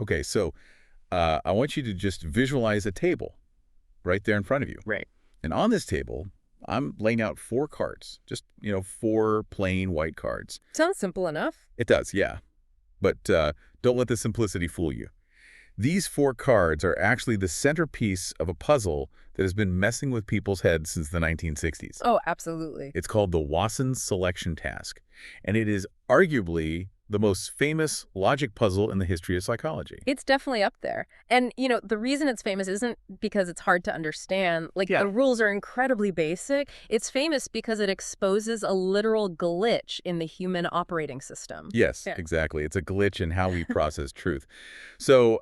Okay, so I want you to just visualize a table right there in front of you. Right. And on this table, I'm laying out 4 cards, just, 4 plain white cards. Sounds simple enough. It does, yeah. But don't let the simplicity fool you. These 4 cards are actually the centerpiece of a puzzle that has been messing with people's heads since the 1960s. Oh, absolutely. It's called the Wason Selection Task, and it is arguably the most famous logic puzzle in the history of psychology. It's definitely up there. And, the reason it's famous isn't because it's hard to understand. Yeah. The rules are incredibly basic. It's famous because it exposes a literal glitch in the human operating system. Yes, Yeah. exactly. It's a glitch in how we process truth. So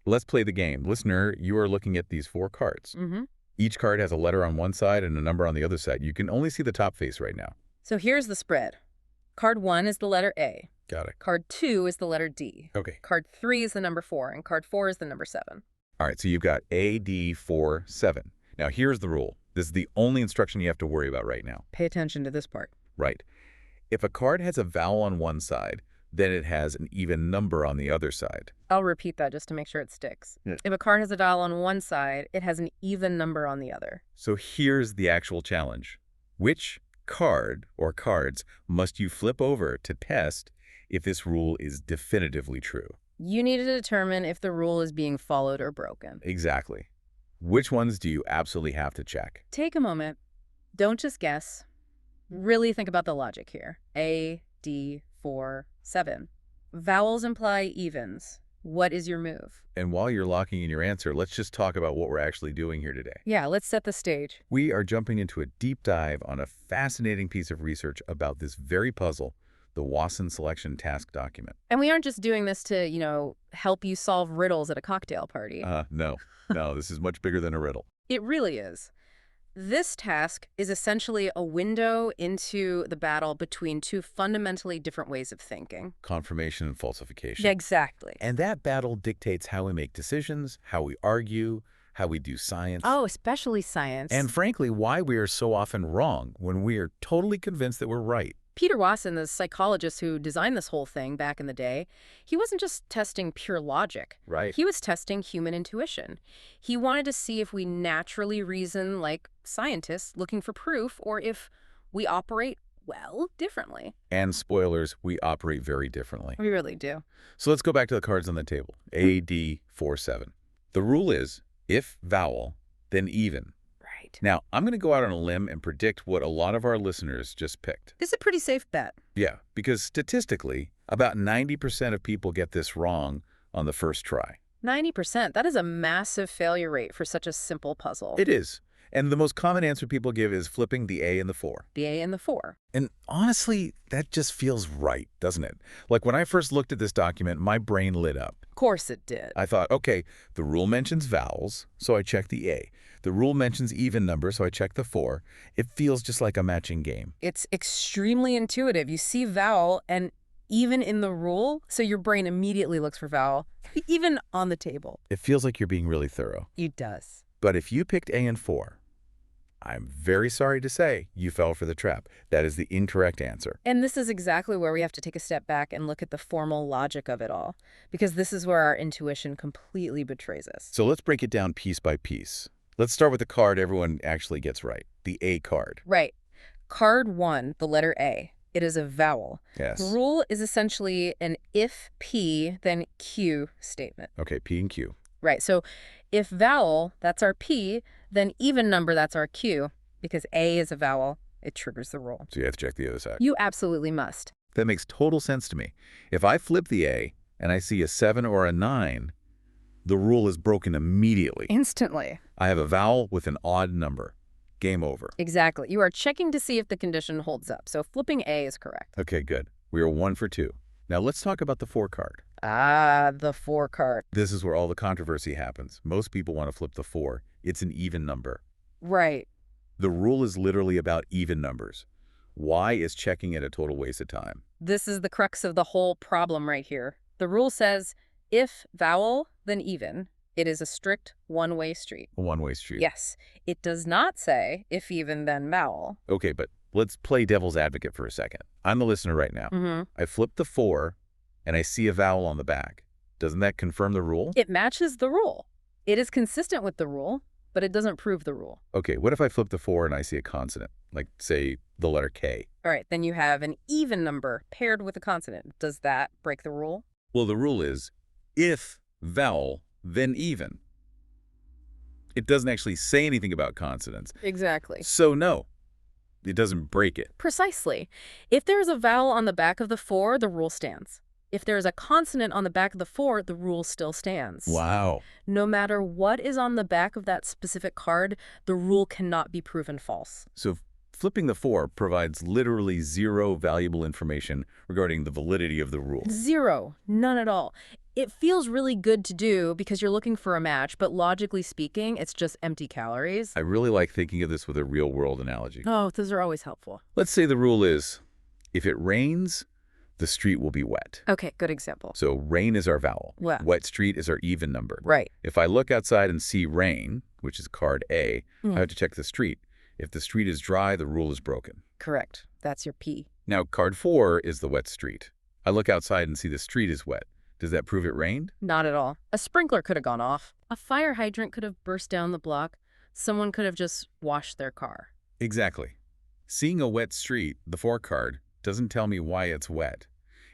let's play the game. Listener, you are looking at these 4 cards. Mm-hmm. Each card has a letter on one side and a number on the other side. You can only see the top face right now. So here's the spread. Card 1 is the letter A. Got it. Card 2 is the letter D. Okay. Card 3 is the number 4, and card 4 is the number 7. All right, so you've got A, D, 4, 7. Now, here's the rule. This is the only instruction you have to worry about right now. Pay attention to this part. Right. If a card has a vowel on one side, then it has an even number on the other side. I'll repeat that just to make sure it sticks. Yeah. If a card has a vowel on one side, it has an even number on the other. So here's the actual challenge. Which card or cards must you flip over to test if this rule is definitively true? You need to determine if the rule is being followed or broken. Exactly. Which ones do you absolutely have to check? Take a moment. Don't just guess. Really think about the logic here. A, D, 4, 7. Vowels imply evens. What is your move? And while you're locking in your answer, let's just talk about what we're actually doing here today. Yeah, let's set the stage. We are jumping into a deep dive on a fascinating piece of research about this very puzzle, the Wason Selection Task document. And we aren't just doing this to, help you solve riddles at a cocktail party. No, this is much bigger than a riddle. It really is. This task is essentially a window into the battle between 2 fundamentally different ways of thinking. Confirmation and falsification. Exactly. And that battle dictates how we make decisions, how we argue, how we do science. Oh, especially science. And frankly, why we are so often wrong when we are totally convinced that we're right. Peter Wason, the psychologist who designed this whole thing back in the day, he wasn't just testing pure logic. Right. He was testing human intuition. He wanted to see if we naturally reason like scientists looking for proof or if we operate, differently. And spoilers, we operate very differently. We really do. So let's go back to the cards on the table. A, D, 4, 7. The rule is, if vowel, then even. Right. Now, I'm going to go out on a limb and predict what a lot of our listeners just picked. It's a pretty safe bet. Yeah, because statistically, about 90% of people get this wrong on the first try. 90%. That is a massive failure rate for such a simple puzzle. It is. And the most common answer people give is flipping the A and the 4. The A and the 4. And honestly, that just feels right, doesn't it? Like when I first looked at this document, my brain lit up. Of course it did. I thought, okay, the rule mentions vowels, so I checked the A. The rule mentions even numbers, so I checked the 4. It feels just like a matching game. It's extremely intuitive. You see vowel and even in the rule, so your brain immediately looks for vowel, even on the table. It feels like you're being really thorough. It does. But if you picked A and 4, I'm very sorry to say you fell for the trap. That is the incorrect answer. And this is exactly where we have to take a step back and look at the formal logic of it all, because this is where our intuition completely betrays us. So let's break it down piece by piece. Let's start with the card everyone actually gets right, the A card. Right. Card 1, the letter A. It is a vowel. Yes. The rule is essentially an if P, then Q statement. Okay, P and Q. Right. So if vowel, that's our P, then even number, that's our Q. Because A is a vowel, it triggers the rule. So you have to check the other side. You absolutely must. That makes total sense to me. If I flip the A and I see a 7 or a 9, the rule is broken immediately. Instantly. I have a vowel with an odd number. Game over. Exactly. You are checking to see if the condition holds up. So flipping A is correct. Okay, good. We are 1 for 2. Now let's talk about the 4 card. Ah, the 4 card. This is where all the controversy happens. Most people want to flip the 4. It's an even number. Right. The rule is literally about even numbers. Why is checking it a total waste of time? This is the crux of the whole problem right here. The rule says if vowel, then even. It is a strict one-way street. A one-way street. Yes. It does not say if even, then vowel. Okay, but let's play devil's advocate for a second. I'm the listener right now. Mm-hmm. I flip the 4, and I see a vowel on the back. Doesn't that confirm the rule? It matches the rule. It is consistent with the rule, but it doesn't prove the rule. Okay, what if I flip the 4 and I see a consonant, like, say, the letter K? All right, then you have an even number paired with a consonant. Does that break the rule? Well, the rule is if vowel, then even. It doesn't actually say anything about consonants. Exactly. So no, it doesn't break it. Precisely. If there is a vowel on the back of the 4, the rule stands. If there is a consonant on the back of the 4, the rule still stands. Wow. No matter what is on the back of that specific card, the rule cannot be proven false. So flipping the 4 provides literally zero valuable information regarding the validity of the rule. Zero. None at all. It feels really good to do because you're looking for a match, but logically speaking, it's just empty calories. I really like thinking of this with a real-world analogy. Oh, those are always helpful. Let's say the rule is, if it rains, the street will be wet. Okay, good example. So rain is our vowel. Well. Wet street is our even number. Right. If I look outside and see rain, which is card A, I have to check the street. If the street is dry, the rule is broken. Correct. That's your P. Now, card 4 is the wet street. I look outside and see the street is wet. Does that prove it rained? Not at all. A sprinkler could have gone off. A fire hydrant could have burst down the block. Someone could have just washed their car. Exactly. Seeing a wet street, the 4 card, doesn't tell me why it's wet.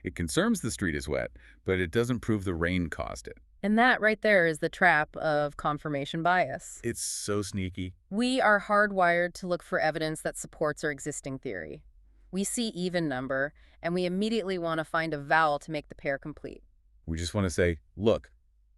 It confirms the street is wet, but it doesn't prove the rain caused it. And that right there is the trap of confirmation bias. It's so sneaky. We are hardwired to look for evidence that supports our existing theory. We see even number, and we immediately want to find a vowel to make the pair complete. We just want to say, look,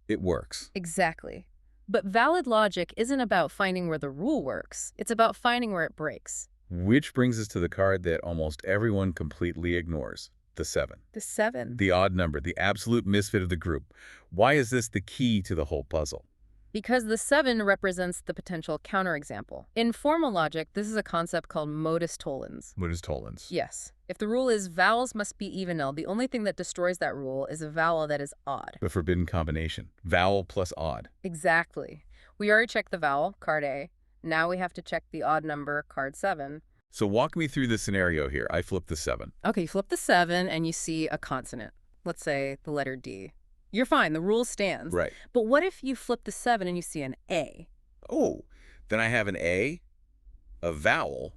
it works. Exactly. But valid logic isn't about finding where the rule works. It's about finding where it breaks. Which brings us to the card that almost everyone completely ignores, the 7. The 7. The odd number, the absolute misfit of the group. Why is this the key to the whole puzzle? Because the 7 represents the potential counterexample. In formal logic, this is a concept called modus tollens. Modus tollens. Yes. If the rule is vowels must be evenal, the only thing that destroys that rule is a vowel that is odd. The forbidden combination. Vowel plus odd. Exactly. We already checked the vowel, card A. Now we have to check the odd number, card 7. So walk me through the scenario here. I flip the 7. Okay, you flip the 7 and you see a consonant. Let's say the letter D. You're fine. The rule stands. Right. But what if you flip the 7 and you see an A? Oh, then I have an A, a vowel,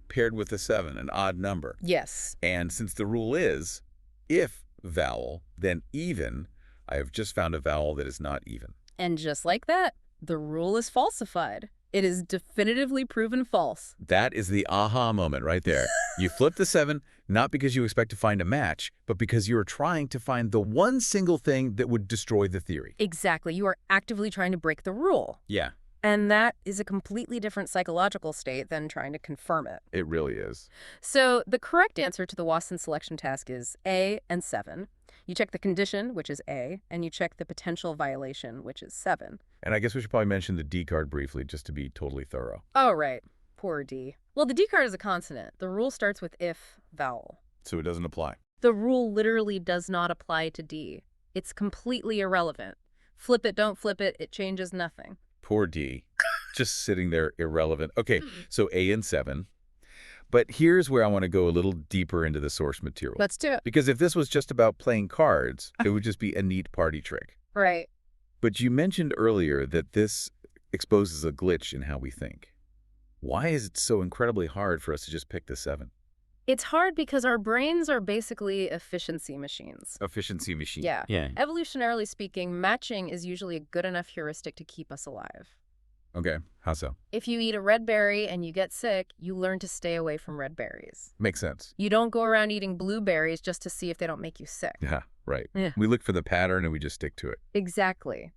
paired with a 7, an odd number. Yes. And since the rule is, if vowel, then even, I have just found a vowel that is not even. And just like that, the rule is falsified. It is definitively proven false. That is the aha moment right there. You flip the 7, not because you expect to find a match, but because you are trying to find the one single thing that would destroy the theory. Exactly. You are actively trying to break the rule. Yeah. And that is a completely different psychological state than trying to confirm it. It really is. So the correct answer to the Wason Selection Task is A and 7. You check the condition, which is A, and you check the potential violation, which is 7. And I guess we should probably mention the D card briefly, just to be totally thorough. Oh, right. Poor D. Well, the D card is a consonant. The rule starts with if vowel. So it doesn't apply. The rule literally does not apply to D. It's completely irrelevant. Flip it, don't flip it, it changes nothing. Poor D. Just sitting there irrelevant. Okay, so A and 7. But here's where I want to go a little deeper into the source material. Let's do it. Because if this was just about playing cards, it would just be a neat party trick. Right. But you mentioned earlier that this exposes a glitch in how we think. Why is it so incredibly hard for us to just pick the 7? It's hard because our brains are basically efficiency machines. Efficiency machine. Yeah. Yeah. Evolutionarily speaking, matching is usually a good enough heuristic to keep us alive. Okay, how so? If you eat a red berry and you get sick, you learn to stay away from red berries. Makes sense. You don't go around eating blueberries just to see if they don't make you sick. Yeah, right. Yeah. We look for the pattern and we just stick to it. Exactly.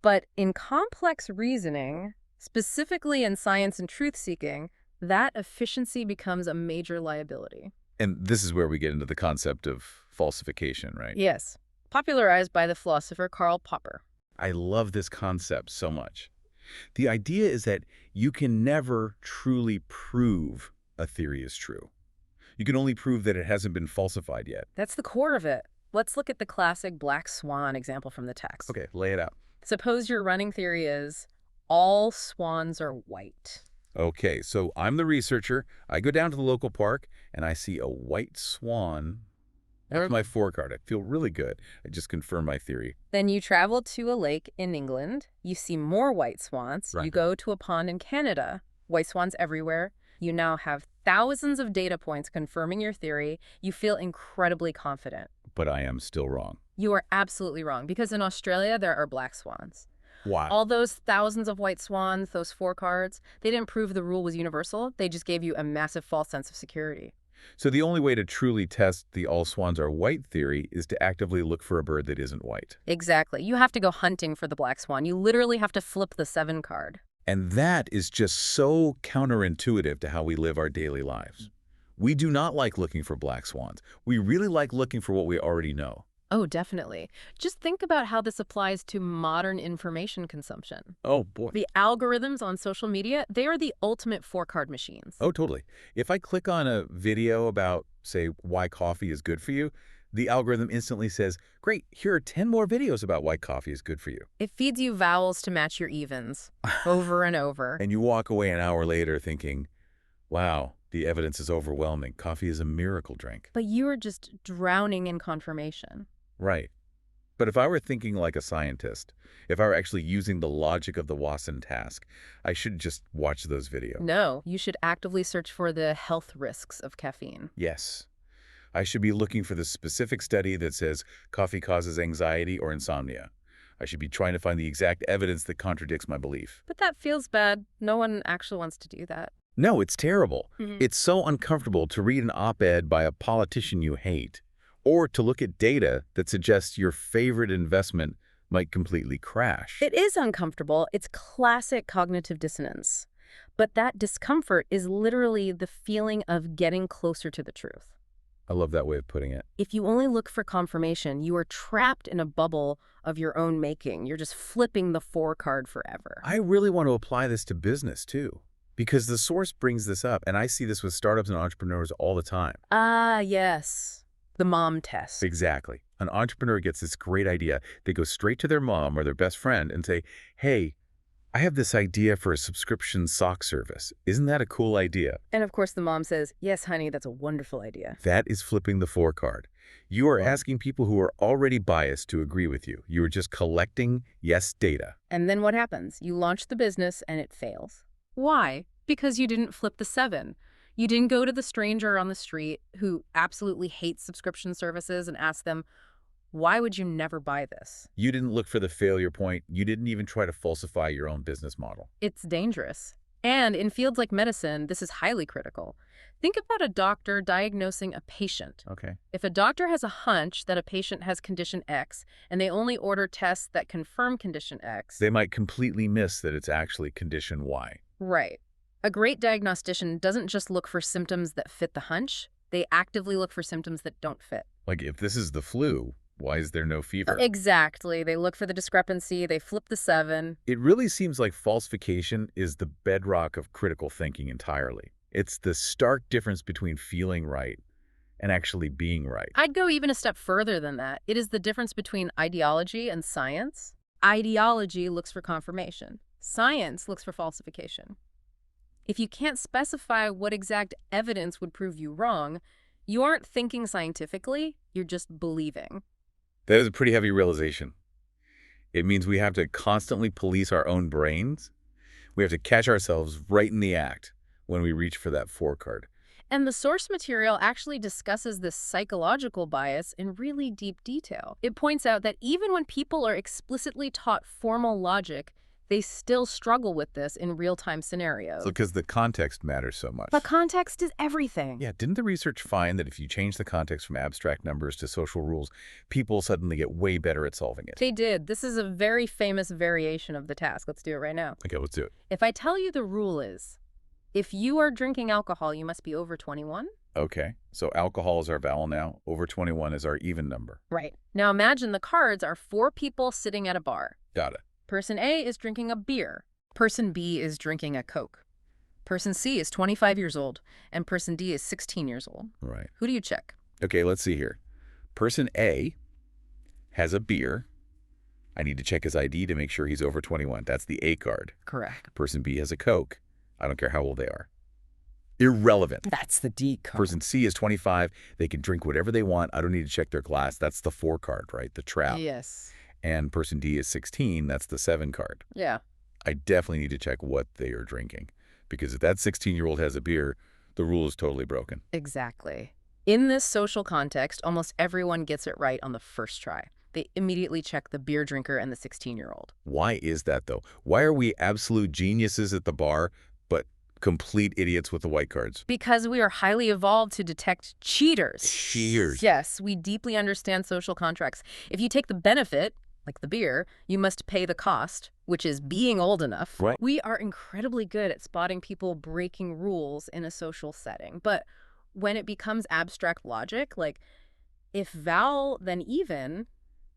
But in complex reasoning, specifically in science and truth-seeking, that efficiency becomes a major liability. And this is where we get into the concept of falsification, right? Yes. Popularized by the philosopher Karl Popper. I love this concept so much. The idea is that you can never truly prove a theory is true. You can only prove that it hasn't been falsified yet. That's the core of it. Let's look at the classic black swan example from the text. Okay, lay it out. Suppose your running theory is all swans are white. Okay, so I'm the researcher. I go down to the local park and I see a white swan That's my 4 card. I feel really good. I just confirmed my theory. Then you travel to a lake in England. You see more white swans. You Right. go to a pond in Canada. White swans everywhere. You now have thousands of data points confirming your theory. You feel incredibly confident. But I am still wrong. You are absolutely wrong, because in Australia, there are black swans. Wow. All those thousands of white swans, those 4 cards, they didn't prove the rule was universal. They just gave you a massive false sense of security. So the only way to truly test the all swans are white theory is to actively look for a bird that isn't white. Exactly. You have to go hunting for the black swan. You literally have to flip the 7 card. And that is just so counterintuitive to how we live our daily lives. We do not like looking for black swans. We really like looking for what we already know. Oh, definitely. Just think about how this applies to modern information consumption. Oh, boy. The algorithms on social media, they are the ultimate 4-card machines. Oh, totally. If I click on a video about, say, why coffee is good for you, the algorithm instantly says, great, here are 10 more videos about why coffee is good for you. It feeds you vowels to match your evens over and over. And you walk away an hour later thinking, wow, the evidence is overwhelming. Coffee is a miracle drink. But you are just drowning in confirmation. Right. But if I were thinking like a scientist, if I were actually using the logic of the Wason task, I should just watch those videos. No, you should actively search for the health risks of caffeine. Yes. I should be looking for the specific study that says coffee causes anxiety or insomnia. I should be trying to find the exact evidence that contradicts my belief. But that feels bad. No one actually wants to do that. No, it's terrible. Mhm. It's so uncomfortable to read an op-ed by a politician you hate, or to look at data that suggests your favorite investment might completely crash. It is uncomfortable. It's classic cognitive dissonance. But that discomfort is literally the feeling of getting closer to the truth. I love that way of putting it. If you only look for confirmation, you are trapped in a bubble of your own making. You're just flipping the 4 card forever. I really want to apply this to business, too, because the source brings this up, and I see this with startups and entrepreneurs all the time. Ah, yes. The mom test. Exactly. An entrepreneur gets this great idea. They go straight to their mom or their best friend and say, hey, I have this idea for a subscription sock service. Isn't that a cool idea? And of course the mom says, yes, honey, that's a wonderful idea. That is flipping the 4 card. You are asking people who are already biased to agree with you. You are just collecting yes data. And then what happens? You launch the business and it fails. Why? Because you didn't flip the 7. You didn't go to the stranger on the street who absolutely hates subscription services and ask them, why would you never buy this? You didn't look for the failure point. You didn't even try to falsify your own business model. It's dangerous. And in fields like medicine, this is highly critical. Think about a doctor diagnosing a patient. Okay. If a doctor has a hunch that a patient has condition X and they only order tests that confirm condition X, They might completely miss that it's actually condition Y. right. A great diagnostician doesn't just look for symptoms that fit the hunch. They actively look for symptoms that don't fit. Like, if this is the flu, why is there no fever? Exactly. They look for the discrepancy. They flip the 7. It really seems like falsification is the bedrock of critical thinking entirely. It's the stark difference between feeling right and actually being right. I'd go even a step further than that. It is the difference between ideology and science. Ideology looks for confirmation. Science looks for falsification. If you can't specify what exact evidence would prove you wrong, you aren't thinking scientifically, you're just believing. That is a pretty heavy realization. It means we have to constantly police our own brains. We have to catch ourselves right in the act when we reach for that 4 card. And the source material actually discusses this psychological bias in really deep detail. It points out that even when people are explicitly taught formal logic, they still struggle with this in real-time scenarios. Because the context matters so much. But context is everything. Yeah, didn't the research find that if you change the context from abstract numbers to social rules, people suddenly get way better at solving it? They did. This is a very famous variation of the task. Let's do it right now. Okay, let's do it. If I tell you the rule is, if you are drinking alcohol, you must be over 21. Okay, so alcohol is our vowel now. Over 21 is our even number. Right. Now imagine the cards are 4 people sitting at a bar. Got it. Person A is drinking a beer. Person B is drinking a Coke. Person C is 25 years old, and person D is 16 years old. Right. Who do you check? Okay, let's see here. Person A has a beer. I need to check his ID to make sure he's over 21. That's the A card. Correct. Person B has a Coke. I don't care how old they are. Irrelevant. That's the D card. Person C is 25. They can drink whatever they want. I don't need to check their glass. That's the 4 card, right? The trap. Yes. And person D is 16. That's the 7 card. Yeah. I definitely need to check what they are drinking, because if that 16-year-old has a beer, the rule is totally broken. Exactly. In this social context, almost everyone gets it right on the first try. They immediately check the beer drinker and the 16-year-old. Why is that, though? Why are we absolute geniuses at the bar, but complete idiots with the white cards? Because we are highly evolved to detect cheaters. Cheaters. Yes, we deeply understand social contracts. If you take the benefit, like the beer, you must pay the cost, which is being old enough. Right. We are incredibly good at spotting people breaking rules in a social setting. But when it becomes abstract logic, like if vowel then even,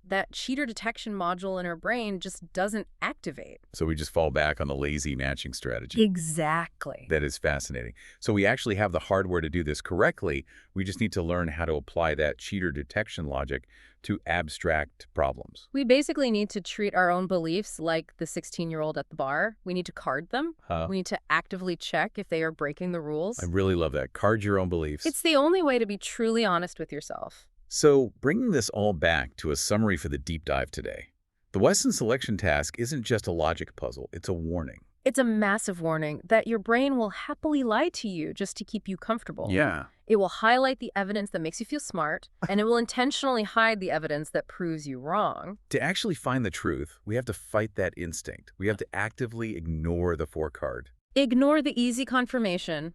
that cheater detection module in our brain just doesn't activate. So we just fall back on the lazy matching strategy. Exactly. That is fascinating. So we actually have the hardware to do this correctly. We just need to learn how to apply that cheater detection logic to abstract problems. We basically need to treat our own beliefs like the 16-year-old at the bar. We need to card them. We need to actively check if they are breaking the rules. I really love that. Card your own beliefs. It's the only way to be truly honest with yourself. So, bringing this all back to a summary for the deep dive today. The Wason Selection Task isn't just a logic puzzle, it's a warning. It's a massive warning that your brain will happily lie to you just to keep you comfortable. Yeah. It will highlight the evidence that makes you feel smart, and it will intentionally hide the evidence that proves you wrong. To actually find the truth, we have to fight that instinct. We have to actively ignore the 4 card. Ignore the easy confirmation,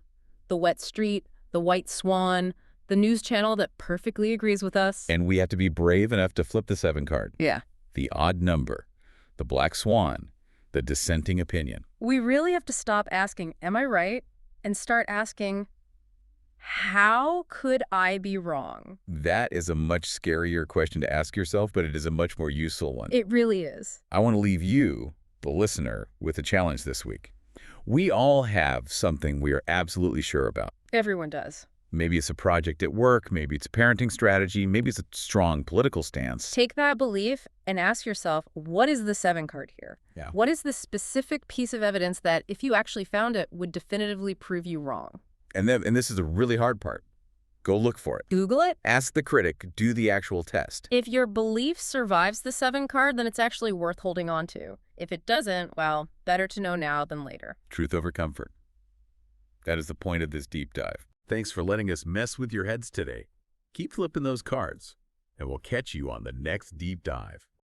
the wet street, the white swan, the news channel that perfectly agrees with us. And we have to be brave enough to flip the 7 card. Yeah. The odd number, the black swan, the dissenting opinion. We really have to stop asking, am I right? And start asking, how could I be wrong? That is a much scarier question to ask yourself, but it is a much more useful one. It really is. I want to leave you, the listener, with a challenge this week. We all have something we are absolutely sure about. Everyone does. Maybe it's a project at work, maybe it's a parenting strategy, maybe it's a strong political stance. Take that belief and ask yourself, what is the 7 card here? Yeah. What is the specific piece of evidence that, if you actually found it, would definitively prove you wrong? And this is the really hard part. Go look for it. Google it. Ask the critic, do the actual test. If your belief survives the 7 card, then it's actually worth holding on to. If it doesn't, well, better to know now than later. Truth over comfort. That is the point of this deep dive. Thanks for letting us mess with your heads today. Keep flipping those cards, and we'll catch you on the next deep dive.